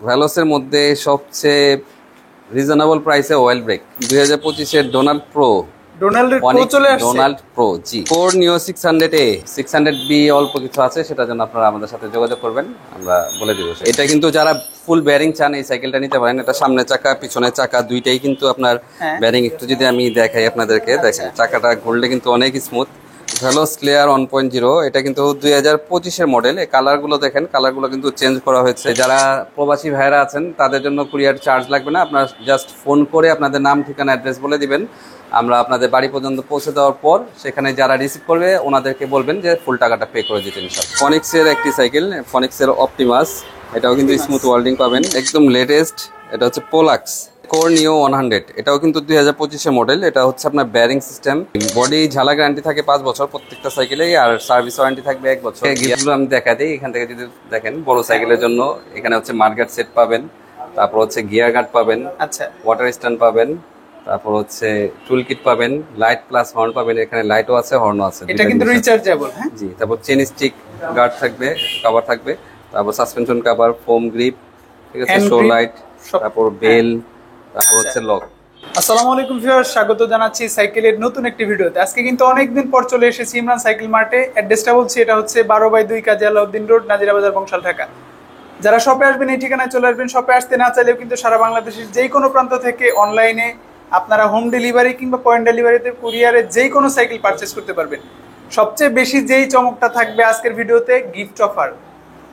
ভ্যালোসের মধ্যে সবচেয়ে রিজনেবল প্রাইসে অয়েল ব্রেক 2025-এর ডোনাল্ড প্রো। ডোনাল্ডের প্রো চলে আসছে। ডোনাল্ড প্রো জি, কোর নিও 600A 600B অল্প কিছু আছে, সেটার জন্য আপনারা আমাদের সাথে যোগাযোগ করবেন, আমরা বলে দিব। এটা কিন্তু যারা ফুল বেয়ারিং চান এই সাইকেলটা নিতে পারেন। এটা সামনে চাকা পিছনে চাকা দুইটাই কিন্তু আপনার বেয়ারিং। একটু যদি আমি দেখাই আপনাদেরকে, দেখেন চাকাটা ঘুরলে কিন্তু অনেক স্মুথ। ভ্যালোস ক্লিয়ার 1.0, এটা কিন্তু 2025-এর মডেল। এই কালারগুলো দেখেন, কালারগুলো কিন্তু চেঞ্জ করা হয়েছে। যারা প্রবাসী ভাইরা আছেন তাদের জন্য কুরিয়ার চার্জ লাগবে না, আপনারা জাস্ট ফোন করে আপনাদের নাম ঠিকানা অ্যাড্রেস বলে দিবেন, আমরা আপনাদের বাড়ি পর্যন্ত পৌঁছে দেওয়ার পর সেখানে যারা রিসিভ করবে ওনাদেরকে বলবেন যে ফুল টাকাটা পে করে দিতে ইনশাআল্লাহ। ফনিক্সের একটি সাইকেল, ফনিক্সের অপটিমাস, এটাও কিন্তু স্মুথ ওয়ার্ল্ডিং পাবেন, একদম লেটেস্ট। এটা হচ্ছে পোলাক্স কোর নিও 100, এটাও কিন্তু 2025-এর মডেল। এটা হচ্ছে আপনার বেয়ারিং সিস্টেম, বডি ঝালা গ্যারান্টি থাকে 5 বছর প্রত্যেকটা সাইকেলেই, আর সার্ভিস ওয়ারেন্টি থাকবে 1 বছর। গিয়ারগুলো আমি দেখা দিই, এখান থেকে যদি দেখেন বড় সাইকেলের জন্য এখানে হচ্ছে মার্কেট সেট পাবেন, তারপর হচ্ছে গিয়ার গার্ড পাবেন, আচ্ছা ওয়াটার স্ট্যান্ড পাবেন, তারপর হচ্ছে টুল কিট পাবেন, লাইট প্লাস হর্ন পাবেন। এখানে লাইটও আছে, হর্নও আছে। এটা কিন্তু রিচার্জেবল। হ্যাঁ জি, তারপর চেন স্টিক গার্ড থাকবে, কভার থাকবে, তারপর সাসপেনশন কভার, ফোম গ্রিপ, ঠিক আছে, শো লাইট, তারপর বেল, তারপর হচ্ছে লক। আসসালামু আলাইকুম ভিউয়ার্স, স্বাগত জানাচ্ছি সাইকেলের নতুন একটি ভিডিওতে। আজকে কিন্তু অনেকদিন পর চলে এসেছি ইমরান সাইকেল মার্টে। অ্যাড্রেসটা বলছি, এটা হচ্ছে 12/2 কাজী আলাউদ্দিন রোড, নাজিরা বাজার, বংশাল, ঢাকা। যারা শপে আসবেন এই ঠিকানায় চলে আসবেন। শপে আসতে না চাইলেও কিন্তু সারা বাংলাদেশের যে কোনো প্রান্ত থেকে অনলাইনে আপনারা হোম ডেলিভারি কিংবা পয়েন্ট ডেলিভারিতে কুরিয়ারে যে কোনো সাইকেল পারচেস করতে পারবেন। সবচেয়ে বেশি যেই চমকটা থাকবে আজকের ভিডিওতে, গিফট অফার।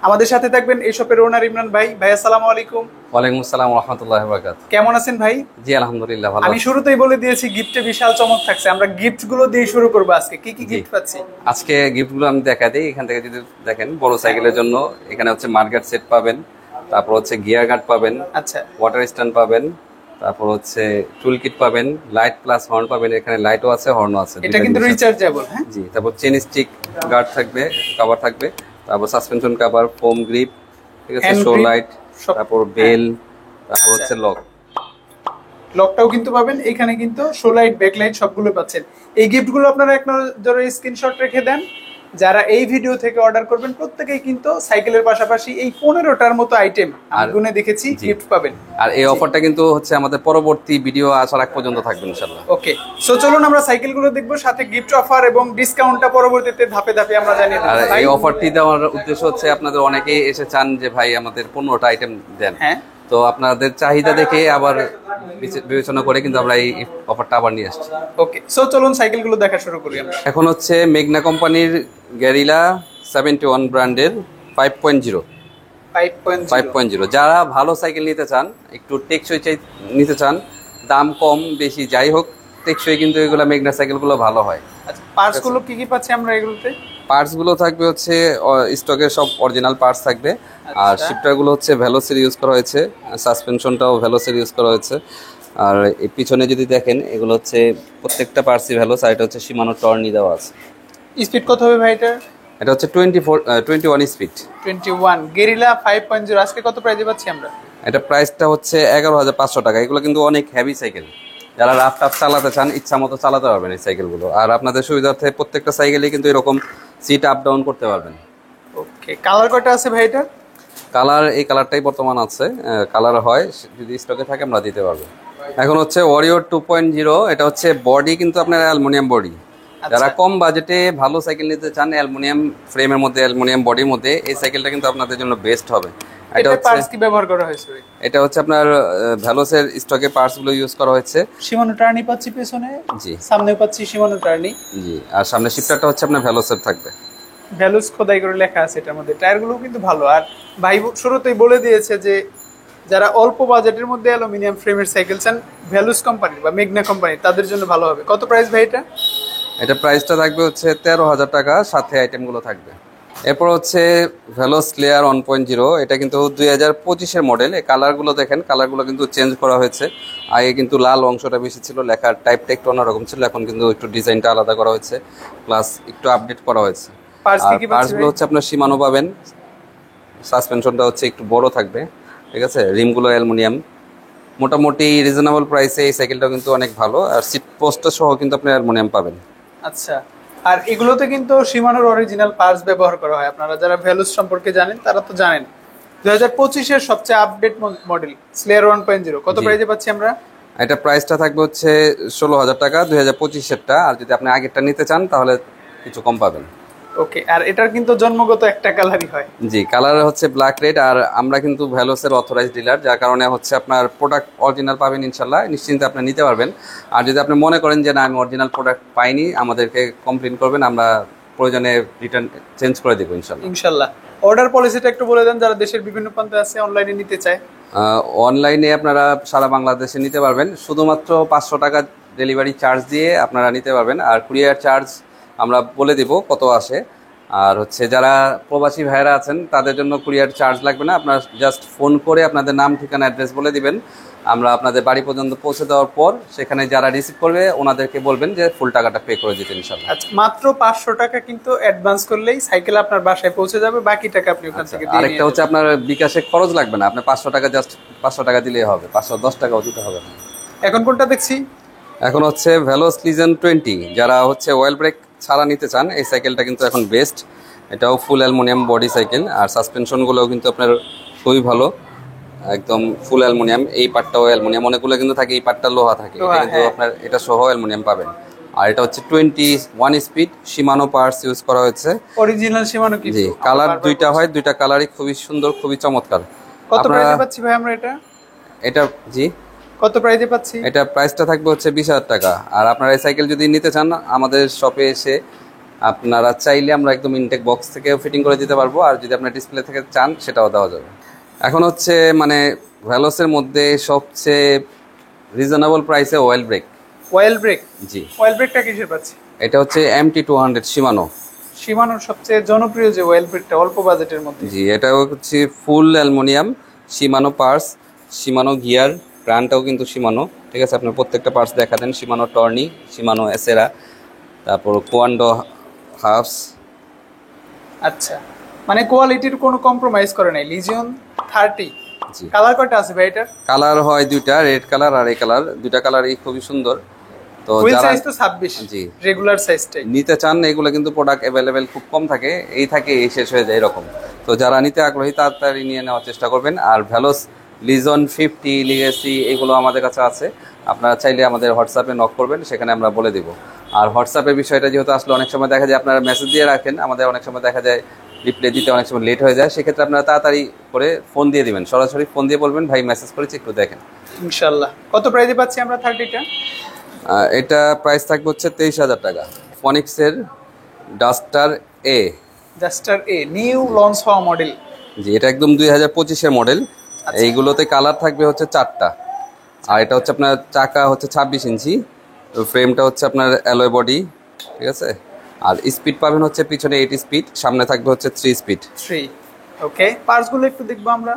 আমাদের সাথে থাকবেন এই শপের ওনার ইমরান ভাই। ভাই আসসালামু আলাইকুম। ওয়ালাইকুম আসসালাম ওয়া রাহমাতুল্লাহি ওয়া বারাকাতুহু। কেমন আছেন ভাই? জি আলহামদুলিল্লাহ ভালো। আমি শুরুতেই বলে দিয়েছি গিফটে বিশাল চমক থাকছে। আমরা গিফট গুলো দিয়ে শুরু করব আজকে। কি কি গিফট পাচ্ছি আজকে? গিফটগুলো আমি দেখা দিই, এখান থেকে যদি দেখেন বড় সাইকেলের জন্য এখানে হচ্ছে মার্কেট সেট পাবেন, তারপর হচ্ছে গিয়ার গার্ড পাবেন, আচ্ছা ওয়াটার স্ট্যান্ড পাবেন, তারপর হচ্ছে টুল কিট পাবেন, লাইট প্লাস হর্ন পাবেন। এখানে লাইটও আছে, হর্নও আছে। এটা কিন্তু রিচার্জেবল। হ্যাঁ জি, তারপর চেন স্টিক গার্ড থাকবে, কভার থাকবে, তারপর সাসপেনশন কভার, ফোম গ্রিপ, ঠিক আছে, শো লাইট, তারপর বেল, তারপর হচ্ছে লক। লকটাও কিন্তু পাবেন। এখানে কিন্তু শো লাইট, ব্যাক লাইট সবগুলো পাচ্ছেন। এই গিফটগুলো আপনারা এক নজরে স্ক্রিনশট রেখে দেন। যারা এই ভিডিও থেকে অর্ডার করবেন প্রত্যেকেই কিন্তু সাইকেলের পাশাপাশি এই 15টার মতো আইটেম আমি গুনে দেখেছি গিফট পাবেন। আর এই অফারটা কিন্তু হচ্ছে আমাদের পরবর্তী ভিডিও আসার আগ পর্যন্ত থাকবে ইনশাআল্লাহ। ওকে, সো চলুন আমরা সাইকেলগুলো দেখবো, সাথে গিফট অফার এবং ডিসকাউন্টটা পরবর্তীতে ধাপে ধাপে আমরা জানিয়ে দেব। আর এই অফারটি দেওয়ার উদ্দেশ্য হচ্ছে আপনাদের অনেকেই এসে চান যে ভাই আমাদের 15টা আইটেম দেন। হ্যাঁ, তো আপনাদের চাহিদা দেখে আবার বিবেচনা করে কিন্তু আমরা এই অফারটা আবার নিয়ে আসছি। ওকে, সো চলুন সাইকেলগুলো দেখা শুরু করি আমরা। এখন হচ্ছে মেঘনা কোম্পানির গ্যারিলা 71 ব্র্যান্ডের 5.0। যারা ভালো সাইকেল নিতে চান, একটু টেকসই নিতে চান, দাম কম বেশি যাই হোক টেকসই, কিন্তু এগুলো মেঘনা সাইকেলগুলো ভালো হয়। আচ্ছা, পার্টসগুলো কি কি পাচ্ছি আমরা এগুলোতে? পার্টসগুলো থাকবে হচ্ছে স্টকের সব অরিজিনাল পার্টস থাকবে। আর শিফটারগুলো হচ্ছে ভ্যালোসের ইউজ করা হয়েছে, সাসপেনশনটাও ভ্যালোসের ইউজ করা হয়েছে। আর এই পিছনে যদি দেখেন এগুলো হচ্ছে প্রত্যেকটা পার্টসই ভ্যালোস, আর এটা হচ্ছে শিমানো টর্নি দেওয়া আছে। স্পিড কত হবে ভাই এটা? এটা হচ্ছে 21 স্পিড। 21 গেরিলা 5.0 আজকে কত প্রাইসে পাচ্ছি আমরা? এটা প্রাইসটা হচ্ছে 11,500 টাকা। এগুলো কিন্তু অনেক হেভি সাইকেল, যারা রাফ টাফ চালাতে চান ইচ্ছা মতো চালাতে পারবেন এই সাইকেলগুলো। আর আপনাদের সুবিধার্থে প্রত্যেকটা সাইকেলে কিন্তু এরকম সিট আপ ডাউন করতে পারবেন। ওকে, কালার কয়টা আছে ভাই এটা? কালার এই কালারটাই বর্তমান আছে, কালার হয় যদি স্টকে থাকে আমরা দিতে পারবো। এখন হচ্ছে ওয়ারিয়র 2.0, এটা হচ্ছে বডি কিন্তু আপনার অ্যালুমিনিয়াম বডি। যারা কম বাজেটে ভালো সাইকেল নিতে চান অ্যালুমিনিয়াম ফ্রেমের মধ্যে, অ্যালুমিনিয়াম বডির মধ্যে, এই সাইকেলটা কিন্তু আপনাদের জন্য বেস্ট হবে। এটা পার্টস কি ব্যবহার করা হয়েছে? এটা হচ্ছে আপনার ভ্যালোসের স্টকে পার্টসগুলো ইউজ করা হয়েছে। শিমানো টার্নি পাচ্ছি পেছনে, জি সামনেও পাচ্ছি শিমানো টার্নি, জি। আর সামনে শিফটারটা হচ্ছে আপনার ভ্যালোসের থাকবে, ভ্যালুস খোদাই করে লেখা আছে এটার মধ্যে। টায়ারগুলো কিন্তু ভালো। আর ভাই শুরুতেই বলে দিয়েছে যে যারা অল্প বাজেটের মধ্যে অ্যালুমিনিয়াম ফ্রেমের সাইকেল চান ভ্যালুস কোম্পানি বা মেঘনা কোম্পানি, তাদের জন্য ভালো হবে। কত প্রাইস ভাই এটা? এটা প্রাইসটা থাকবে হচ্ছে 13,000 টাকা, সাথে আইটেমগুলো থাকবে। এরপর হচ্ছে ভ্যালোস ক্লিয়ার 1.0, এটা কিন্তু 2025-এর মডেল। এই কালারগুলো দেখেন, কালারগুলো কিন্তু চেঞ্জ করা হয়েছে। আগে কিন্তু লাল অংশটা বেশি ছিল, লেখার টাইপটা একটু অন্যরকম ছিল, এখন কিন্তু একটু ডিজাইনটা আলাদা করা হয়েছে, প্লাস একটু আপডেট করা হয়েছে। পার্টসগুলো হচ্ছে আপনার শিমানো পাবেন, সাসপেনশনটা হচ্ছে একটু বড় থাকবে, ঠিক আছে, রিমগুলো অ্যালুমিনিয়াম। মোটামুটি রিজনেবল প্রাইসে এই সাইকেলটা কিন্তু অনেক ভালো। আর সিট পোস্টটা সহ কিন্তু আপনি অ্যালুমিনিয়াম পাবেন। আচ্ছা, আর এগুলোতে কিন্তু শিমানোর অরিজিনাল পার্টস ব্যবহার করা হয়। আপনারা যারা ভ্যালুস সম্পর্কে জানেন তারা তো জানেন। 2025 এর সবচেয়ে আপডেট মডেল স্লেয়ার 1.0 কত জি। প্রাইসে পাচ্ছি আমরা? এটা প্রাইসটা থাকবে হচ্ছে 16,000 টাকা, 2025-এরটা। আর যদি আপনি আগেরটা নিতে চান তাহলে কিছু কম পাবেন। ওকে, আর এটার কিন্তু জন্মগত একটা কালারই হয়। জি, কালার হচ্ছে ব্ল্যাক রেড। আর আমরা কিন্তু ভ্যালোসের অথরাইজ ডিলার, যার কারণে হচ্ছে আপনার প্রোডাক্ট অরিজিনাল পাবেন ইনশাল্লাহ, নিশ্চিন্তে আপনি নিতে পারবেন। আর যদি আপনি মনে করেন যে না আমি অরিজিনাল প্রোডাক্ট পাইনি, আমাদেরকে কমপ্লেন করবেন, আমরা প্রয়োজনে রিটার্ন চেঞ্জ করে দেবো ইনশাল্লাহ। ইনশাল্লাহ। অর্ডার পলিসিটা একটু বলে দেন, যারা দেশের বিভিন্ন প্রান্তে আছে অনলাইনে নিতে চায়। অনলাইনে আপনারা সারা বাংলাদেশে নিতে পারবেন, শুধুমাত্র 500 টাকা ডেলিভারি চার্জ দিয়ে আপনারা নিতে পারবেন। আর কুরিয়ার চার্জ আমরা বলে দিব কত আসে। আর হচ্ছে যারা প্রবাসী ভাইয়েরা আছেন তাদের জন্য কুরিয়ার চার্জ লাগবে না, আপনারা জাস্ট ফোন করে আপনাদের নাম ঠিকানা অ্যাড্রেস বলে দিবেন, আমরা আপনাদের বাড়ি পর্যন্ত পৌঁছে দেওয়ার পর সেখানে যারা রিসিভ করবে ওনাদেরকে বলবেন যে ফুল টাকাটা পে করে দিতে ইনশাল্লাহ। আচ্ছা, মাত্র 500 টাকা কিন্তু অ্যাডভান্স করলেই সাইকেল আপনার বাসায় পৌঁছে যাবে, বাকি টাকা আপনি ওখান থেকে দিয়ে আরেকটা হচ্ছে আপনার বিকাশে খরচ লাগবে না, আপনি 500 টাকা জাস্ট 500 টাকা দিলেই হবে, 510 টাকাও দিতে হবে না। এখন কোনটা দেখছি? এখন হচ্ছে ভ্যালোস লিজেন 20, যারা হচ্ছে অয়েল ব্রেক ছাড়া নিতে চান এই সাইকেলটা কিন্তু এখন বেস্ট। এটাও ফুল অ্যালুমিনিয়াম বডি সাইকেল, আর সাসপেনশনগুলোও কিন্তু আপনার খুবই ভালো, একদম ফুল অ্যালুমিনিয়াম। এই পার্টটাও অ্যালুমিনিয়াম, অনেকগুলো কিন্তু থাকে এই পার্টটা লোহা থাকে, এটা কিন্তু হ্যাঁ। আপনার এটা সহ অ্যালুমিনিয়াম পাবেন। আর এটা হচ্ছে 21 স্পিড শিমানো পার্টস ইউজ করা হয়েছে। অরিজিনাল সীমানো কি? জি, কালার দুইটা হয়, দুইটা কালারই খুবই সুন্দর, খুবই চমৎকার। কত প্রাইসে পাচ্ছি ভাই আমরা এটা? এটা জি, কত প্রাইসে পাচ্ছি? এটা প্রাইসটা থাকবে হচ্ছে 20,000 টাকা। আর আপনারা এই সাইকেল যদি নিতে চান আমাদের শপে এসে আপনারা চাইলে আমরা একদম ইনটেক বক্স থেকে ফিটিং করে দিতে পারবো, আর যদি আপনার ডিসপ্লে থেকে চান সেটাও দেওয়া যাবে। এখন হচ্ছে মানে ভ্যালোসের মধ্যে সবচেয়ে রিজনেবল প্রাইসে অয়েল ব্রেক। Oil brake? জি, অয়েল ব্রেকটা কিসের পাচ্ছি? এটা হচ্ছে MT200 শিমানো। সীমানোর সবচেয়ে জনপ্রিয় যে অয়েল ব্রেকটা অল্প বাজেটের মধ্যে। জি, এটা হচ্ছে full aluminium, Shimano parts, Shimano gear, ব্র্যান্ডটাও কিন্তু শিমানো। ঠিক আছে, আপনার প্রত্যেকটা পার্টস দেখা দেন, শিমানো টর্নি, শিমানো এসেরা, তারপর কোয়ান্ডো হাফস। আচ্ছা, মানে কোয়ালিটির কোনো কম্প্রোমাইজ করে নাই। লিজিয়ন 30। জি, কালার কয়টা আছে ভাই এটা? কালার হয় দুইটা, রেড কালার আর এই কালার, দুইটা কালারই খুবই সুন্দর। তো হুইল যারা সাইজ তো 26। জি রেগুলার সাইজটাই নিতে চান, এগুলো কিন্তু প্রোডাক্ট অ্যাভেলেবেল খুব কম থাকে, এই থাকে এই শেষ হয়ে যায় এরকম। তো যারা নিতে আগ্রহী তাড়াতাড়ি নিয়ে নেওয়ার চেষ্টা করবেন। আর ভ্যালোস লিজন 50 লিগেসি এগুলো আমাদের কাছে আছে, আপনারা চাইলে আমাদের হোয়াটসঅ্যাপে নক করবেন, সেখানে আমরা বলে দিব। আর হোয়াটসঅ্যাপের বিষয়টা যেহেতু আসলে অনেক সময় দেখা যায় আপনারা মেসেজ দিয়ে রাখেন, আমাদের অনেক সময় দেখা যায় রিপ্লাই দিতে অনেক সময় লেট হয়ে যায়, সেক্ষেত্রে আপনারা তাড়াতাড়ি করে ফোন দিয়ে দিবেন, সরাসরি ফোন দিয়ে বলবেন ভাই মেসেজ করেছি একটু দেখেন। ইনশাআল্লাহ। কত প্রাইসে পাচ্ছি আমরা 30টা? এটা প্রাইস থাকবে হচ্ছে 23,000 টাকা। ফনিক্সের ডাস্টার এ। জাস্টার এ নিউ লঞ্চ হওয়া মডেল। জি, এটা একদম 2025-এর মডেল। আচ্ছা। এইগুলোতে কালার থাকবে হচ্ছে 4টা। আর এটা হচ্ছে আপনার চাকা হচ্ছে 26 ইঞ্চি, ফ্রেমটা হচ্ছে আপনার অ্যালয় বডি। ঠিক আছে, আর স্পিড পাবেন হচ্ছে পিছনে 8 স্পিড, সামনে থাকবে হচ্ছে 3 স্পিড। 3। ওকে, পার্টসগুলো একটু দেখবো আমরা।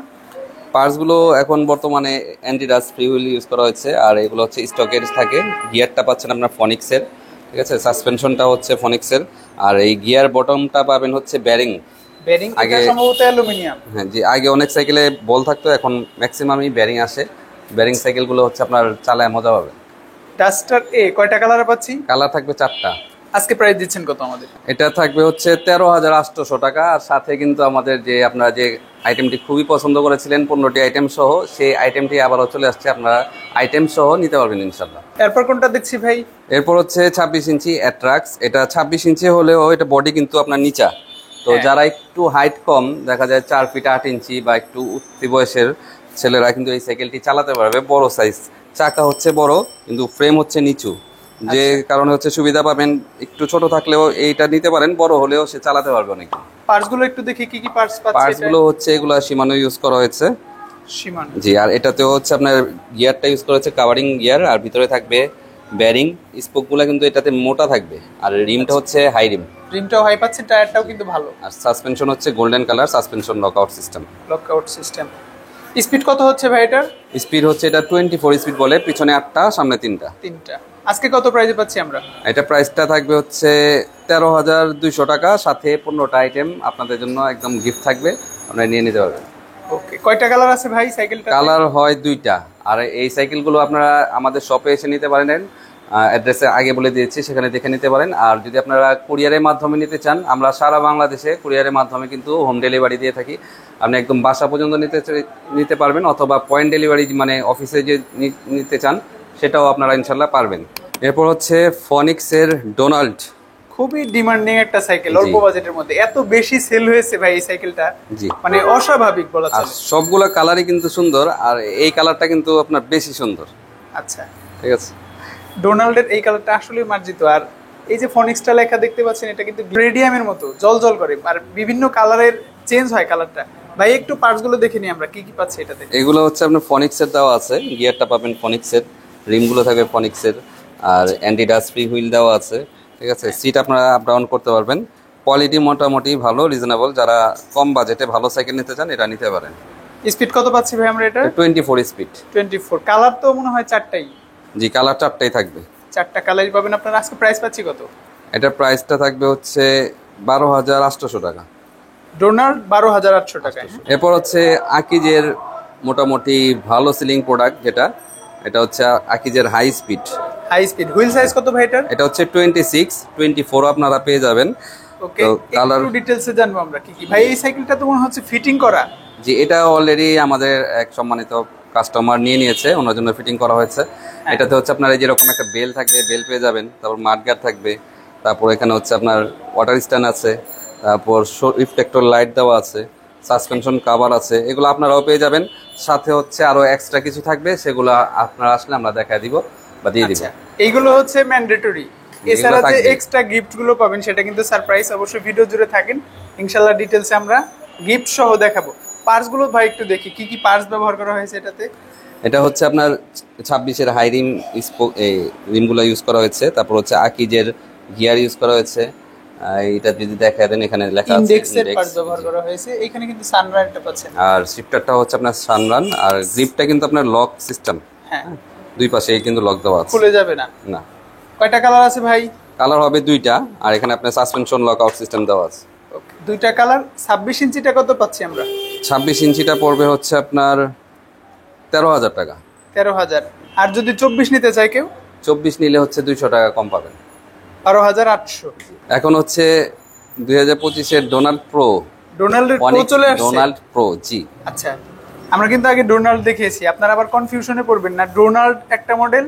পার্টসগুলো এখন বর্তমানে anti dust free wheel use করা হয়েছে, আর এগুলো হচ্ছে স্টকের থাকে। গিয়ারটা পাচ্ছেন আপনার ফনিক্সের, ঠিক আছে, সাসপেনশনটা হচ্ছে ফনিক্সের। আর এই গিয়ার বটমটা পাবেন হচ্ছে ব্যারিং। বেরিং এটা সম্ভবত অ্যালুমিনিয়াম। হ্যাঁ জি, আগে অনেক সাইকেলে বল থাকতো, এখন ম্যাক্সিমামই ব্যারিং আসে। ব্যারিং সাইকেলগুলো হচ্ছে আপনার চালায় মজা পাবে। ডাস্টার এ কয়টা কালার পাচ্ছি? কালার থাকবে 4টা। আজকে প্রাইস দিচ্ছেন কত আমাদের? এটা থাকবে হচ্ছে 13,800 টাকা। আর সাথে কিন্তু আমাদের যে আপনারা যে আইটেমটি খুবই পছন্দ করেছিলেন 15টি আইটেম সহ, সেই আইটেমটি আবারও চলে আসছে, আপনারা আইটেম সহ নিতে পারবেন ইনশাল্লাহ। এরপর কোনটা দেখছি ভাই? এরপর হচ্ছে 26 ইঞ্চি অ্যাট্রাক্স। এটা 26 ইঞ্চি হলেও এটা বডি কিন্তু আপনার নিচা। তো হ্যাঁ। যারা একটু হাইট কম, দেখা যায় 4 ফিট 8 ইঞ্চি বা একটু উঠতি বয়সের ছেলেরা কিন্তু এই সাইকেলটি চালাতে পারবে। বড় সাইজ, চাকা হচ্ছে বড় কিন্তু ফ্রেম হচ্ছে নিচু, যে কারণে হচ্ছে সুবিধা পাবেন। একটু ছোট থাকলেও এইটা নিতে পারেন, বড় হলেও সে চালাতে পারবে অনেক। পার্টসগুলো একটু দেখি কি কি পার্টস পাচ্ছি। পার্টসগুলো হচ্ছে এগুলো শিমানো ইউজ করা হয়েছে। সীমানো। জি, আর এটাতেও হচ্ছে আপনার গিয়ারটা ইউজ করা হচ্ছে কাভারিং গিয়ার, আর ভিতরে থাকবে ব্যারিং। স্পোকগুলো কিন্তু এটাতে মোটা থাকবে, আর রিমটা হচ্ছে হাই রিম। রিমটাও হাই পাচ্ছি, টায়ারটাও কিন্তু ভালো। আর সাসপেনশন হচ্ছে golden colour suspension lockout system. Lockout system. Speed কত হচ্ছে ভাই এটার? স্পিড হচ্ছে এটা 24 স্পিড বলে, পিছনে 8টা সামনে 3টা। 3টা। আজকে কত প্রাইসে পাচ্ছি আমরা? এটা প্রাইসটা থাকবে হচ্ছে 13,200 টাকা, সাথে 15টা আইটেম আপনাদের জন্য একদম গিফট থাকবে, আপনারা নিয়ে নিতে পারবেন। ওকে, কয়টা কালার আছে ভাই সাইকেলটা? কালার হয় 2টা। আর এই সাইকেলগুলো আপনারা আমাদের শপে এসে নিতে পারেন, অ্যাড্রেসে আগে বলে দিয়েছি, সেখানে দেখে নিতে পারেন। আর যদি আপনারা কুরিয়ারের মাধ্যমে নিতে চান, আমরা সারা বাংলাদেশে কুরিয়ারের মাধ্যমে কিন্তু হোম ডেলিভারি দিয়ে থাকি। আপনি একদম বাসা পর্যন্ত নিতে পারবেন, অথবা পয়েন্ট ডেলিভারি মানে অফিসে যে নিতে চান সেটাও আপনারা ইনশাল্লাহ পারবেন। এরপর হচ্ছে ফনিক্সের ডোনাল্ড। খুবই ডিমান্ডিং একটা সাইকেল, জি। অল্প বাজেটের মধ্যে এত বেশি সেল হয়েছে ভাই এই সাইকেলটা, জি। মানে অস্বাভাবিক বলা আর চলে। সবগুলো কালারই কিন্তু সুন্দর, আর এই কালারটা কিন্তু আপনার বেশি সুন্দর। আচ্ছা, ঠিক আছে। ডোনাল্ডের এই কালারটা আসলে মার্জিত। আর এই যে ফনিক্সটা লেখা দেখতে পাচ্ছেন, এটা কিন্তু রেডিয়ামের মতো জল জল করে, আর বিভিন্ন কালারের চেঞ্জ হয় কালারটা। ভাই একটু পার্টস গুলো দেখে নিই আমরা কি কি পাচ্ছি এটাতে। এগুলো হচ্ছে আপনার ফনিক্সের দেওয়া আছে, গিয়ারটা পাবেন ফনিক্সের, রিমগুলো থাকবে ফনিক্সের, আর অ্যান্টি ডাস্ট ফ্রি হুইল দেওয়া আছে। ঠিক আছে, সিট আপনারা আপ ডাউন করতে পারবেন। কোয়ালিটি মোটামুটি ভালো, রিজনেবল। যারা কম বাজেটে ভালো সাইকেল নিতে চান এটা নিতে পারেন। স্পিড কত পাচ্ছি ভাই আমরা এটা? 24 স্পিড। 24। কালার তো মনে হয় চারটাই। জি, কালার 4টাই থাকবে। 4টা কালারই পাবেন আপনারা। আজকে প্রাইস পাচ্ছি কত? এটার প্রাইসটা থাকবে হচ্ছে 12,800 টাকা। ডোনাল্ড 12,800 টাকায়। এরপর হচ্ছে আকিজের মোটামুটি ভালো সেলিং প্রোডাক্ট যেটা, এটা হচ্ছে আকিজের high speed. High speed. Wheel size কত ভাই এটার? এটা হচ্ছে 26, 24 আপনারা পেয়ে যাবেন। ওকে, তো কালার, একটু ডিটেইলসে জানবো আমরা কি কি। ভাই এই সাইকেলটা তো মনে হচ্ছে ফিটিং করা। জি, এটা অলরেডি আমাদের এক সম্মানিত কাস্টমার নিয়ে নিয়েছে, ওনার জন্য ফিটিং করা হয়েছে। এটাতে হচ্ছে আপনার এই যেরকম একটা বেল থাকবে, বেল পেয়ে যাবেন। তারপর মাডগার্ড থাকবে, তারপর এখানে হচ্ছে আপনার ওয়াটার স্ট্যান্ড আছে, তারপর রিফ্লেক্টর লাইট দেওয়া আছে, সাসপেনশন কাভার আছে, এগুলো আপনারাও পেয়ে যাবেন। সাথে হচ্ছে আরো এক্সট্রা কিছু থাকবে, সেগুলো আপনারা আসলে আমরা দেখাই দিব বা দিয়ে দিব। আচ্ছা, এইগুলো হচ্ছে ম্যান্ডেটরি। এছাড়া যে এক্সট্রা গিফট গুলো পাবেন সেটা কিন্তু সারপ্রাইজ। অবশ্যই ভিডিও জুড়ে থাকেন, ইনশাল্লাহ ডিটেলসে আমরা গিফট সহ দেখাবো। পার্টস গুলো ভাই একটু দেখি কি কি পার্টস ব্যবহার করা হয়েছে এটাতে। এটা হচ্ছে আপনার 26-এর হাই রিম রিমগুলো ইউজ করা হয়েছে। তারপর হচ্ছে আকিজের গিয়ার ইউজ করা হয়েছে। এটা যদি দেখা দেন, এখানে লেখা আছে ইনডেক্সের পার্টস ব্যবহার করা হয়েছে। এখানে কিন্তু সানরাইজটা পাচ্ছেন। আর শিফটারটা হচ্ছে আপনার সানরান, আর গ্রিপটা কিন্তু আপনার লক সিস্টেম। হ্যাঁ, দুই পাশে কিন্তু লক দেওয়া আছে, খুলে যাবে না। না। কয়টা কালার আছে ভাই? কালার হবে 2টা, আর এখানে আপনার সাসপেনশন লক আউট সিস্টেম দেওয়া আছে। ওকে, 2টা কালার। 26 ইঞ্চিটা কত পাচ্ছি আমরা? 26 ইঞ্চিটা পড়বে হচ্ছে আপনার 13,000 টাকা। 13,000। আর যদি 24 নিতে চায় কেউ? 24 নিলে হচ্ছে 200 টাকা কম পাবেন, 12,800। এখন হচ্ছে 2025-এর ডোনাল্ড প্রো। ডোনাল্ডের প্রো চলে আসছে। ডোনাল্ড প্রো, জি। আচ্ছা, আমরা কিন্তু আগে ডোনাল্ড দেখিয়েছি, আপনারা আবার কনফিউশনে পড়বেন না। ডোনাল্ড একটা মডেল,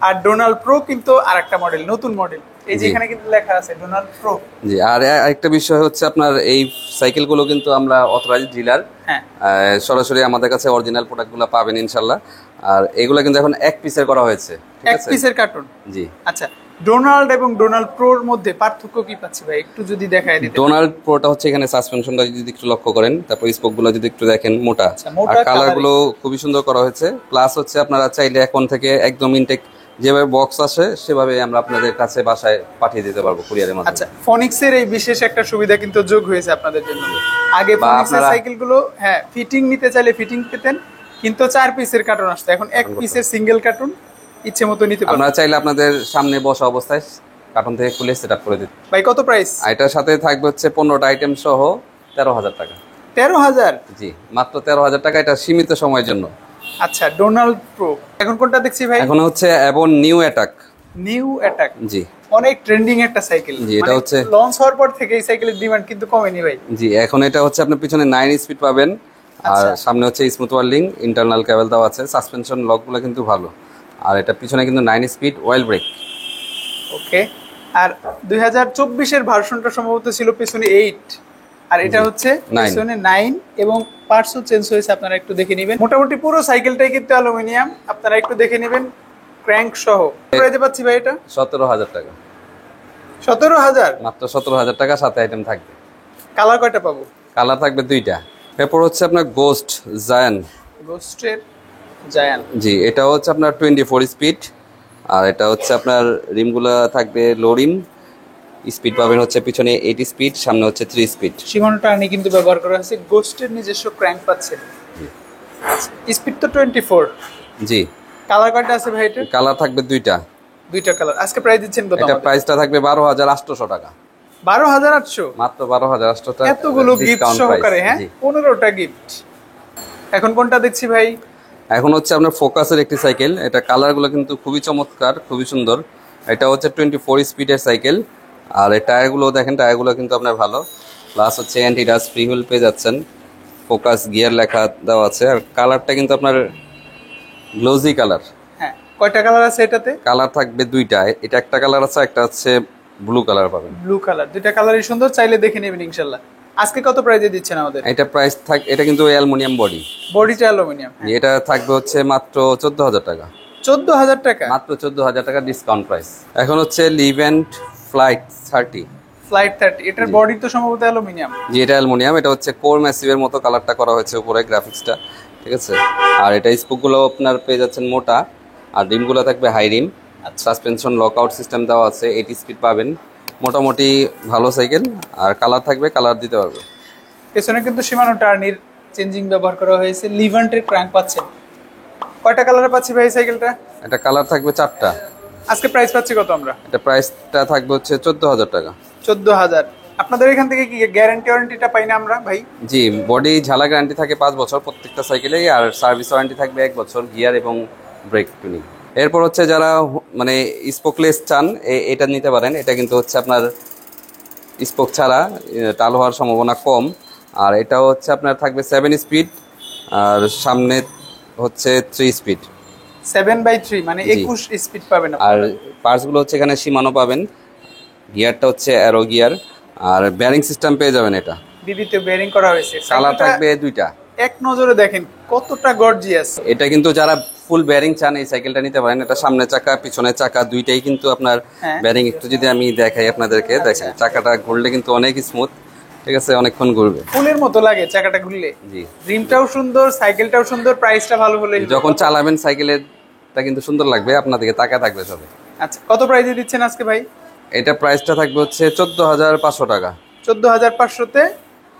আর ডোনাল্ড প্রো কিন্তু আরেকটা মডেল, নতুন মডেল। এই যে জি। এখানে কিন্তু লেখা আছে ডোনাল্ড প্রো। জি, আর একটা বিষয় হচ্ছে আপনার এই সাইকেলগুলো কিন্তু আমরা অথরাইজড ডিলার, হ্যাঁ, সরাসরি আমাদের কাছে অরিজিনাল প্রোডাক্টগুলো পাবেন ইনশাল্লাহ। আর এগুলো কিন্তু এখন এক পিসের করা হয়েছে, ঠিক এক আছে? পিসের কার্টুন। জি। আচ্ছা, ডোনাল্ড এবং ডোনাল্ড প্রোর মধ্যে পার্থক্য কি পাচ্ছি ভাই, একটু যদি দেখায় দিতে। ডোনাল্ড প্রোটা হচ্ছে এখানে সাসপেনশনটা যদি একটু লক্ষ্য করেন, তারপর স্পোকগুলো যদি একটু দেখেন, মোটা। আচ্ছা, মোটা আর কালারগুলো খুবই সুন্দর করা হয়েছে। প্লাস হচ্ছে আপনারা চাইলে এখন থেকে একদম ইনটেক যেভাবে বক্স আসে সেভাবে আমরা আপনাদের কাছে বাসায় পাঠিয়ে দিতে পারবো কুরিয়ারের মাধ্যমে। আচ্ছা, ফনিক্সের এই বিশেষ একটা সুবিধা কিন্তু যোগ হয়েছে আপনাদের জন্য। আগে বা ফনিক্সের আপনারা- সাইকেলগুলো হ্যাঁ ফিটিং নিতে চাইলে ফিটিং পেতেন, কিন্তু 4 পিসের কার্টুন আসতো। এখন এক পিসের সিঙ্গেল কার্টুন ইচ্ছে মতো নিতে পারবেন। আপনারা চাইলে আপনাদের সামনে বসা অবস্থায় কার্টন থেকে খুলে সেট আপ করে দিতে। ভাই কত প্রাইস? আর এটার সাথে থাকবে হচ্ছে 15টা আইটেম সহ 13,000 টাকা। 13,000। জি, মাত্র 13,000 টাকা, এটা সীমিত সময়ের জন্য। আচ্ছা, ডোনাল্ড প্রো এখন কোনটা দেখছি ভাই? এখন হচ্ছে এবং নিউ অ্যাটাক। New attack. জি। অনেক ট্রেন্ডিং একটা সাইকেল। জি, এটা হচ্ছে লঞ্চ হওয়ার পর থেকে এই সাইকেলের ডিমান্ড কিন্তু কমেনি ভাই। জি, এখন এটা হচ্ছে আপনার পিছনে 9 স্পিড পাবেন, আর আচ্ছা। সামনে হচ্ছে স্মুথ ওয়ার্লিং ইন্টারনাল কেবল দেওয়া আছে। সাসপেনশন লকগুলো কিন্তু ভালো, আর এটা পিছনে কিন্তু 9 স্পিড অয়েল ব্রেক। ওকে, আর 2024-এর ভার্সনটা সম্ভবত ছিল পেছনে 8, আর এটা হচ্ছে 9 পেছনে 9, এবং পার্টসও চেঞ্জ হয়েছে। আপনারা একটু দেখে নেবেন। মোটামুটি পুরো সাইকেলটাই কিন্তু অ্যালুমিনিয়াম, আপনারা একটু দেখে নেবেন ক্র্যাঙ্ক সহ। প্রাইসে পাচ্ছি ভাই এটা 17,000 টাকা, 17,000। মাত্র 17,000 টাকা, সাথে আইটেম থাকবে। কালার কয়টা পাবো? কালার থাকবে 2টা। এরপর হচ্ছে আপনার গোস্ট জায়ান। গোস্টের জায়ান্ট। জি, এটা হচ্ছে আপনার 24 স্পিড, আর এটা হচ্ছে আপনার রিমগুলো থাকবে লো রিম। স্পিড পাবেন হচ্ছে পিছনে 8 স্পিড, সামনে হচ্ছে 3 স্পিড। সীমানাটা আনি কিন্তু ব্যবহার করা হয়েছে। গোস্টের নিজস্ব ক্র্যাঙ্ক পাচ্ছেন। স্পিড তো 24। জি। কালার কয়টা আছে ভাই এটা? কালার থাকবে 2টা। 2টা কালার। আজকে প্রাইস দিচ্ছেন কত? এটা প্রাইসটা থাকবে 12,800 টাকা। 12,800। মাত্র 12,800 টাকা, এতগুলো গিফট ডিসকাউন্ট সহকারে, হ্যাঁ, প্রাইস। জি। 15টা গিফট। এখন কোনটা দেখছি ভাই? এখন হচ্ছে আপনার ফোকাসের একটি সাইকেল। এটা কালারগুলো কিন্তু খুবই চমৎকার, খুবই সুন্দর। এটা হচ্ছে 24 স্পিডের সাইকেল। আর এই টায়ারগুলো দেখেন, টায়ারগুলো কিন্তু আপনার ভালো, প্লাস হচ্ছে অ্যান্টি ডাস্ট ফ্রি হুইল পেয়ে যাচ্ছেন, ফোকাস গিয়ার লেখা দেওয়া আছে। আর কালারটা কিন্তু আপনার গ্লোজি কালার। হ্যাঁ, কয়টা কালার আছে এটাতে? কালার থাকবে দুইটা, এটা একটা কালার আছে, একটা হচ্ছে ব্লু কালার পাবেন। ব্লু কালার, দুইটা কালারই সুন্দর, চাইলে দেখে নেবেন ইনশাল্লাহ। আজকে কত প্রাইসে দিচ্ছেন আমাদের? এটা প্রাইস এটা কিন্তু অ্যালুমিনিয়াম বডি, বডিটা অ্যালুমিনিয়াম। এটা থাকবে হচ্ছে মাত্র 14,000 টাকা। 14,000 টাকা? মাত্র 14,000 টাকা ডিসকাউন্ট প্রাইস। এখন হচ্ছে লিভেন্ট ফ্লাইট 30। ফ্লাইট 30, এটার বডি তো সম্ভবত অ্যালুমিনিয়াম। জি, এটা অ্যালুমিনিয়াম। এটা হচ্ছে কোর ম্যাসিভের মতো কালারটা করা হয়েছে উপরে, গ্রাফিক্সটা, ঠিক আছে। আর এটা স্পোকগুলো আপনার পেয়ে যাচ্ছেন মোটা, আর রিমগুলো থাকবে high rim. Suspension lockout system দেওয়া আছে, 80 স্পিড পাবেন। মোটামুটি ভালো সাইকেল। আর কালার থাকবে, কালার দিতে পারবে। পেছনে কিন্তু সীমানো টার্নির চেঞ্জিং ব্যবহার করা হয়েছে। লিভেন্টের ক্র্যাঙ্ক পাচ্ছেন। কয়টা কালারে পাচ্ছি ভাই সাইকেলটা? এটা কালার থাকবে 4টা। আজকে প্রাইস পাচ্ছি কত আমরা? এটা প্রাইসটা থাকবে হচ্ছে 14,000 টাকা। 14,000। আপনাদের এখান থেকে কি গ্যারান্টি ওয়ারেন্টিটা পাই না আমরা ভাই? জি, বডি ঝালা গ্যারান্টি থাকে 5 বছর প্রত্যেকটা সাইকেলেই, আর সার্ভিস ওয়ারেন্টি থাকবে 1 বছর, গিয়ার এবং ব্রেক টুনিং। এরপর হচ্ছে যারা মানে স্পোকলেস চান, এটা নিতে পারেন। এটা কিন্তু হচ্ছে আপনার স্পোক ছাড়া, টাল হওয়ার সম্ভাবনা কম। আর এটাও হচ্ছে আপনার থাকবে 7 স্পিড, আর সামনে হচ্ছে 3 স্পিড। 7/3 মানে 21 স্পিড পাবেন। আর পার্টসগুলো হচ্ছে এখানে সীমানো পাবেন, গিয়ারটা হচ্ছে অ্যারো গিয়ার, আর ব্যারিং সিস্টেম পেয়ে যাবেন। এটা বিবিতে বেয়ারিং করা হয়েছে। কালার থাকবে দুইটা। এক নজরে দেখেন কতটা গর্জিয়াস। এটা কিন্তু যারা ফুল বেয়ারিং চান এই সাইকেলটা নিতে পারেন। এটা সামনে চাকা পিছনে চাকা দুইটাই কিন্তু আপনার বেয়ারিং। একটু যদি আমি দেখাই আপনাদেরকে, দেখেন চাকাটা ঘুরলে কিন্তু অনেক স্মুথ, ঠিক আছে, অনেকক্ষণ ঘুরবে, ফুলের মতো লাগে চাকাটা ঘুরলে। জি, রিমটাও সুন্দর, সাইকেলটাও সুন্দর, প্রাইসটা ভালো হলে যখন চালাবেন সাইকেলেরটা কিন্তু সুন্দর লাগবে, আপনাদেরকে তাকা থাকবে সবে। আচ্ছা, কত প্রাইসে দিচ্ছেন আজকে ভাই? এটা প্রাইসটা থাকবে হচ্ছে 14,500 টাকা। 14,500-তে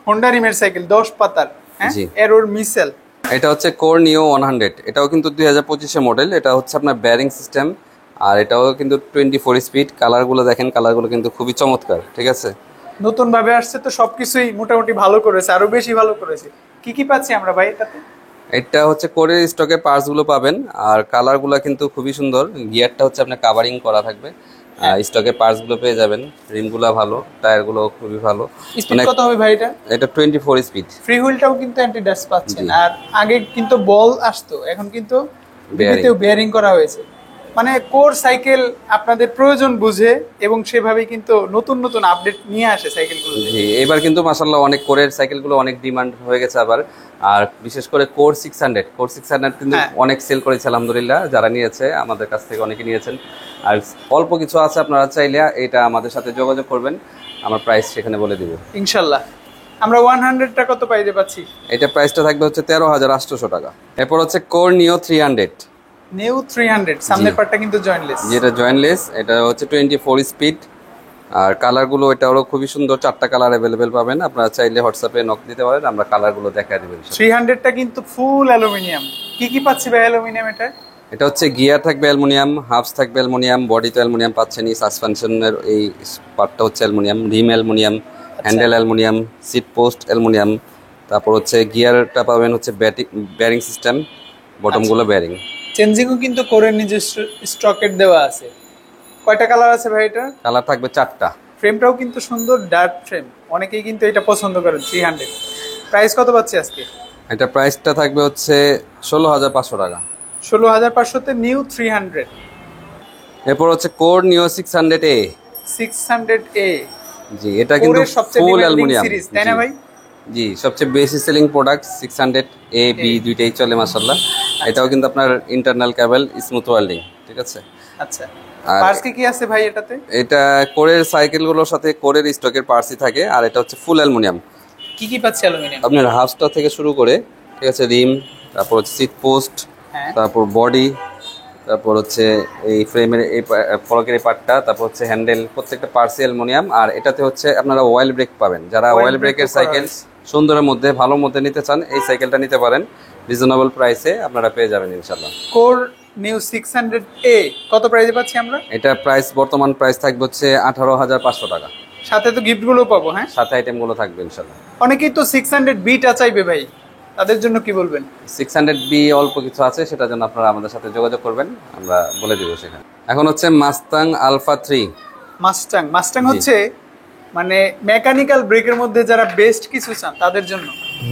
হোন্ডা রিমের সাইকেল 10 পাতার, হ্যাঁ, জি। এরোর মিসেল। এটা হচ্ছে কোর নিও 100। এটাও কিন্তু 2025 মডেল। এটা হচ্ছে আপনার ব্যারিং সিস্টেম, আর এটাও কিন্তু 24 স্পিড। কালারগুলো দেখেন, কালারগুলো কিন্তু খুবই চমৎকার, ঠিক আছে। নতুন ভাবে আসছে তো সবকিছুই মোটামুটি ভালো করেছে, আরো বেশি ভালো করেছে। কি কি পাচ্ছি আমরা ভাই এটাতে? এটা হচ্ছে কোরের স্টকে পার্টসগুলো পাবেন, আর কালারগুলো কিন্তু খুবই সুন্দর। গিয়ারটা হচ্ছে আপনার কাভারিং করা থাকবে, স্টকে পার্টসগুলো পেয়ে যাবেন। রিমগুলো ভালো, টায়ারগুলো খুবই ভালো। স্পিড কত হবে ভাই এটা? এটা 24 স্পিড। ফ্রি হুইলটাও কিন্তু অ্যান্টি ডাস্ট পাচ্ছেন। আর আগে কিন্তু বল আসতো, এখন কিন্তু বিবিতেও বেয়ারিং করা হয়েছে। মানে কোর সাইকেল আপনাদের প্রয়োজন বুঝে এবং সেভাবেই কিন্তু নতুন নতুন আপডেট নিয়ে আসে সাইকেলগুলো। জি, এবার কিন্তু মাশাআল্লাহ অনেক কোরের সাইকেলগুলো অনেক ডিমান্ড হয়ে গেছে আবার। আর বিশেষ করে কোর 600 কিন্তু অনেক সেল করেছে আলহামদুলিল্লাহ। যারা নিয়েছে আমাদের কাছ থেকে অনেকে নিয়েছেন। আর অল্প কিছু আছে, আপনারা চাইলে এটা আমাদের সাথে যোগাযোগ করবেন, আমার প্রাইস সেখানে বলে দিব ইনশাল্লাহ। আমরা 100টা কত পাইতে পাচ্ছি? এটা প্রাইসটা থাকবে হচ্ছে 13,800 টাকা। এরপর হচ্ছে কোর নিও 300। নিউ 300 সামনের পার্টটা কিন্তু জয়েন্টলেস। যেটা জয়েন্টলেস, এটা হচ্ছে 24 স্পিড। আর কালারগুলো এটাও খুবই সুন্দর, 4টা কালার অ্যাভেলেবেল পাবেন। আপনারা চাইলে হোয়াটসঅ্যাপে নক দিতে পারেন, আমরা কালারগুলো দেখাই দেবেন। 300টা কিন্তু ফুল অ্যালুমিনিয়াম। কি কি পাচ্ছি ভাই অ্যালুমিনিয়াম এটা? এটা হচ্ছে গিয়ার থাকবে অ্যালুমিনিয়াম, হাফস থাকবে অ্যালুমিনিয়াম, বডিতে অ্যালুমিনিয়াম পাচ্ছেন। সাসপেনশনের এই পার্টটা হচ্ছে aluminium, rim aluminium, handle aluminium, seat post aluminium. তারপর হচ্ছে গিয়ারটা পাবেন হচ্ছে ব্যারিং সিস্টেম, বটমগুলো ব্যারিং। চেঞ্জিংও কিন্তু কোরের নিজস্ব স্টকের দেওয়া আছে। কয়টা কালার আছে ভাই এটা? কালার থাকবে 4টা। ফ্রেমটাও কিন্তু সুন্দর, ডার্ক ফ্রেম। অনেকেই কিন্তু এটা পছন্দ করেন। 300 প্রাইস কত পাচ্ছি আজকে? এটা প্রাইসটা থাকবে হচ্ছে 16,500 টাকা। 16,500-তে নিউ 300। এরপর হচ্ছে কোর নিও 600A। 600A জি, এটা কিন্তু ফুল অ্যালুমিনিয়াম সিরিজ, তাই না ভাই? জি, সবচেয়ে বেশি সেলিং প্রোডাক্ট 600A B দুইটাই চলে মাশাআল্লাহ। এটাও কিন্তু আপনার ইন্টারনাল কেবল, স্মুথ ওয়েল্ডিং, ঠিক আছে। আচ্ছা, পার্টস কি আছে ভাই এটাতে? এটা কোরের সাইকেলগুলোর সাথে কোরের স্টকের পার্টসই থাকে। আর এটা হচ্ছে ফুল অ্যালুমিনিয়াম। কি কি পাচ্ছি অ্যালুমিনিয়াম? আপনার হাফসটা থেকে শুরু করে, ঠিক আছে, রিম, তারপর হচ্ছে সিট পোস্ট, তারপর বডি, তারপর হচ্ছে এই ফ্রেমের এই ফলকের এই পার্টটা, তারপর হচ্ছে হ্যান্ডেল, প্রত্যেকটা পার্টসই অ্যালুমিনিয়াম। আর এটাতে হচ্ছে আপনারা অয়েল ব্রেক পাবেন। যারা অয়েল ব্রেকের সাইকেল সুন্দরের মধ্যে ভালোর মধ্যে নিতে চান, এই সাইকেলটা নিতে পারেন। রিজনেবল প্রাইসে আপনারা পেয়ে যাবেন ইনশাআল্লাহ। কোর নিউ 600A কত প্রাইসে পাচ্ছি আমরা? এটা প্রাইস, বর্তমান প্রাইস থাকবে হচ্ছে 18,500 টাকা। সাথে তো গিফটগুলো পাবো, হ্যাঁ, সাথে আইটেমগুলো থাকবে ইনশাআল্লাহ। অনেকেই তো 600B টা চাইবে ভাই, তাদের জন্য কি বলবেন? 600B অল্প কিছু আছে, সেটার জন্য আপনারা আমাদের সাথে যোগাযোগ করবেন, আমরা বলে দিব সেখানে। এখন হচ্ছে মাস্তাং আলফা 3। মাস্টাং হচ্ছে মানে মেকানিক্যাল ব্রেকের মধ্যে যারা বেস্ট কিছু চান তাদের জন্য।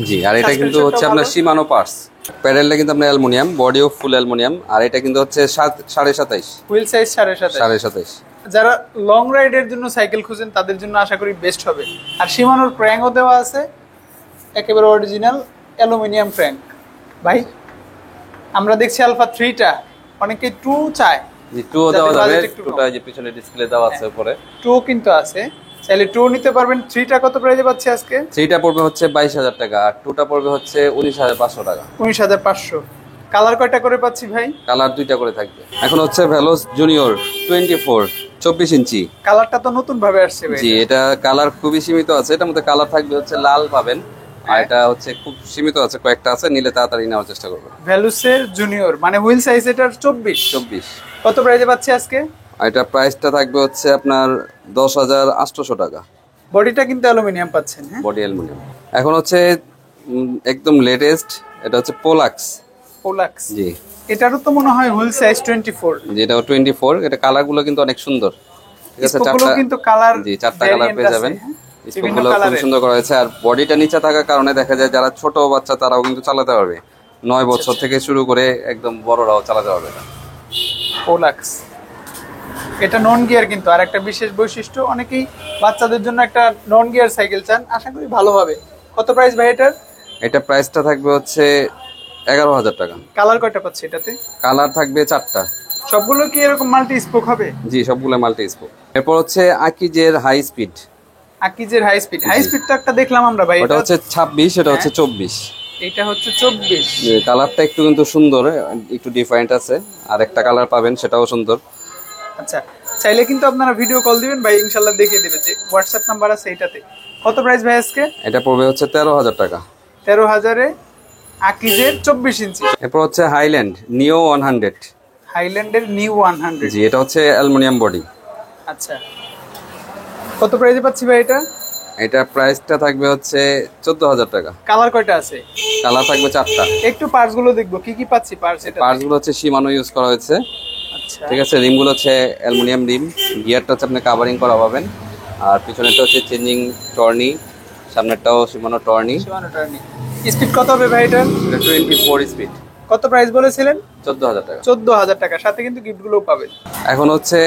জি, আর এটা কিন্তু হচ্ছে আপনার শিমানো পার্টস। প্যাডেলটা কিন্তু আপনার অ্যালুমিনিয়াম, বডিও ফুল অ্যালুমিনিয়াম, আর এটা কিন্তু হচ্ছে 27.5 হুইল সাইজ 27.5। 27.5। যারা লং রাইডের জন্য সাইকেল খুঁজেন তাদের জন্য আশা করি বেস্ট হবে। আর শিমানোর ক্র্যাঙ্কও দেওয়া আছে, একেবারে অরিজিনাল অ্যালুমিনিয়াম ক্র্যাঙ্ক। ভাই আমরা দেখছি আলফা 3টা, অনেকে 2 চায়। জি, 2ও দেওয়া যাবে, 2টা যে পিছনে ডিসপ্লে দেওয়া আছে উপরে। 2 কিন্তু আছে, চাইলে 2 নিতে পারবেন। 3টা কত প্রাইসে পাচ্ছি আজকে? 3টা পড়বে হচ্ছে 22,000 টাকা, আর 2টা পড়বে হচ্ছে 19,500 টাকা। 19,500। কালার কয়টা করে পাচ্ছি ভাই? কালার 2টা করে থাকবে। এখন হচ্ছে ভেলোস জুনিয়র 24 ইঞ্চি। কালারটা তো নতুন ভাবে আসছে ভাই। জি, এটা কালার খুবই সীমিত আছে, এটার মধ্যে কালার থাকবে হচ্ছে লাল পাবেন, আর এটা হচ্ছে খুব সীমিত আছে, কয়েকটা আছে, নিলে তাড়াতাড়ি নেওয়ার চেষ্টা করবে। ভ্যালুসের জুনিয়র মানে হুইল সাইজ এটার 24। কত প্রাইসে পাচ্ছি আজকে? আর এটা প্রাইসটা থাকবে হচ্ছে আপনার 10,800 টাকা। বডিটা কিন্তু অ্যালুমিনিয়াম পাচ্ছেন, হ্যাঁ? Body aluminium. এখন হচ্ছে একদম লেটেস্ট, এটা হচ্ছে পোলাক্স। জি, এটারও তো মনে হয় হুইল সাইজ 24। যেটা 24। এটা কালারগুলো কিন্তু অনেক সুন্দর, ঠিক আছে? স্পোকগুলো কিন্তু কালার, জি, 4টা কালার পেয়ে যাবেন। স্পোকগুলো খুব সুন্দর করা হয়েছে, আর বডিটা নিচে থাকার কারণে দেখা যায় যারা ছোট বাচ্চা তারাও কিন্তু চালাতে পারবে। 9 বছর থেকে শুরু করে একদম বড়রাও চালাতে পারবে। পোলাক্স এটা নন গিয়ার, কিন্তু আর একটা বিশেষ বৈশিষ্ট্য, অনেকেই বাচ্চাদের জন্য একটা নন গিয়ার সাইকেল চান, আশা করি ভালো হবে। কত প্রাইস ভাই এটার? এটা প্রাইসটা থাকবে হচ্ছে 11,000 টাকা। কালার কয়টা পাচ্ছি এটাতে? কালার থাকবে 4টা। সবগুলো কি এরকম মাল্টি স্পোক হবে? জি, সবগুলো মাল্টি স্পোক। এরপর হচ্ছে আকিজের হাই স্পিড। আকিজের হাই স্পিডটা একটা দেখলাম আমরা ভাই। ওটা হচ্ছে 26, এটা হচ্ছে 24। এটা হচ্ছে 24। কালারটা একটু কিন্তু সুন্দর, একটু ডিফারেন্ট আছে, আর একটা কালার পাবেন সেটাও সুন্দর। আচ্ছা, চাইলে কিন্তু আপনারা ভিডিও কল দিবেন ভাই, ইনশাআল্লাহ দেখিয়ে দিবে। যে হোয়াটসঅ্যাপ নাম্বার আছে এইটাতে। কত প্রাইস ভাই আজকে? এটা পড়বে হচ্ছে 13,000 টাকা। 13,000-এ আকিজের 24 ইঞ্চি। এরপর হচ্ছে হাইল্যান্ড নিও 100। হাইল্যান্ডের নিউ 100। জি, এটা হচ্ছে অ্যালুমিনিয়াম বডি। আচ্ছা, কত প্রাইসে পাচ্ছি ভাই এটা? এটা প্রাইসটা থাকবে হচ্ছে 14,000 টাকা। কালার কয়টা আছে? কালার থাকবে 4টা। একটু পার্টস গুলো দেখবো, কি কি পাচ্ছি পার্টস? এটা পার্টস গুলো হচ্ছে শিমানো ইউজ করা হয়েছে, আচ্ছা, ঠিক আছে? রিম গুলো হচ্ছে অ্যালুমিনিয়াম রিম, গিয়ারটা হচ্ছে আপনি কাভারিং করা পাবেন, আর পিছনেরটা হচ্ছে চেঞ্জিং টর্নি, সামনেরটাও শিমানো টর্নি। স্পিড কত হবে ভাই এটা? এটা 24 স্পিড। কত প্রাইস বলেছিলেন? 14,000 টাকা। 14,000 টাকা, সাথে কিন্তু গিফট গুলো পাবেন। এখন হচ্ছে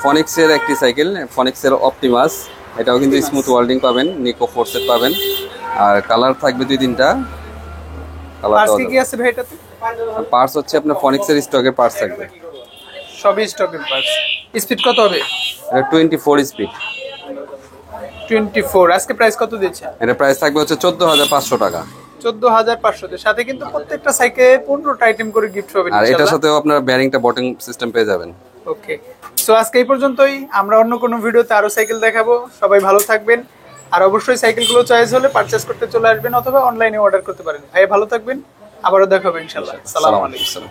ফনিক্সের একটি সাইকেল, ফনিক্সের অপটিমাস। এটাও কিন্তু স্মুথ ওয়ার্ল্ডিং পাবেন, নিকো ফোর্সের পাবেন, আর কালার থাকবে 2-3টা। পার্টস কি আছে ভাই এটাতে? পার্টস হচ্ছে আপনার ফনিক্সের স্টকের পার্টস থাকবে, সবই স্টকের পার্টস। স্পিড কত হবে? এটা 24 স্পিড। 24। আজকে প্রাইস কত দিচ্ছেন? এটা প্রাইস থাকবে হচ্ছে 14,500 টাকা। 14,500 সাথে কিন্তু প্রত্যেকটা সাইকেল 15টা আইটেম করে গিফট হবে আর এটার ইনশাআল্লাহ। সাথেও আপনার বেয়ারিংটা বটম সিস্টেম পেয়ে যাবেন। ওকে, সো আজকে এই পর্যন্তই। আমরা অন্য কোনো ভিডিওতে আরো সাইকেল দেখাবো। সবাই ভালো থাকবেন, আর অবশ্যই সাইকেলগুলো চয়েস হলে পারচেজ করতে চলে আসবেন, অথবা অনলাইনে অর্ডার করতে পারেন। ভাই ভালো থাকবেন, আবারও দেখা হবে ইনশাআল্লাহ। আসসালামু আলাইকুম।